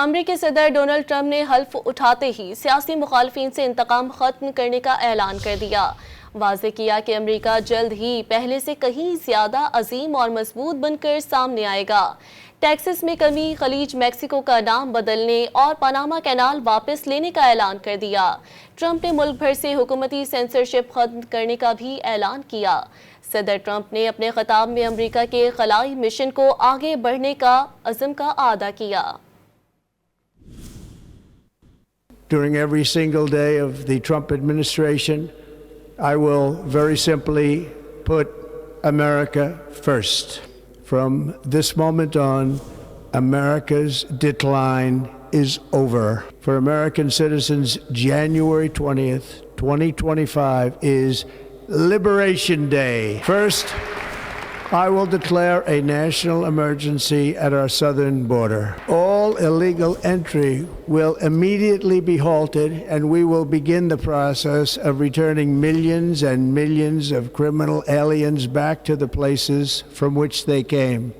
امریکی صدر Donald Trump نے حلف اٹھاتے ہی سیاسی مخالفین سے انتقام ختم کرنے کا اعلان کر دیا۔ واضح کیا کہ امریکہ جلد ہی پہلے سے کہیں زیادہ عظیم اور مضبوط بن کر سامنے آئے گا۔ ٹیکسس میں کمی، خلیج میکسیکو کا نام بدلنے اور پاناما کینال واپس لینے کا اعلان کر دیا۔ ٹرمپ نے ملک بھر سے حکومتی سینسرشپ ختم کرنے کا بھی اعلان کیا۔ صدر ٹرمپ نے اپنے خطاب میں امریکہ کے خلائی مشن کو آگے بڑھنے کا عزم کا اعادہ کیا۔ During every single day of the Trump administration, I will very simply put America first. From this moment on, America's decline is over. For American citizens, January 20th, 2025 is Liberation Day. First, I will declare a national emergency at our southern border. All illegal entry will immediately be halted, and we will begin the process of returning millions and millions of criminal aliens back to the places from which they came.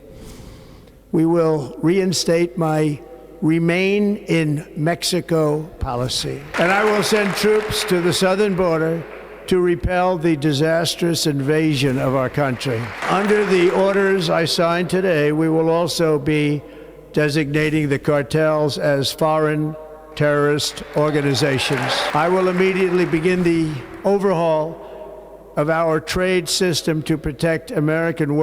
We will reinstate my Remain in Mexico policy, and I will send troops to the southern border to repel the disastrous invasion of our country. Under the orders I signed today, we will also be designating the cartels as foreign terrorist organizations. I will immediately begin the overhaul of our trade system to protect American workers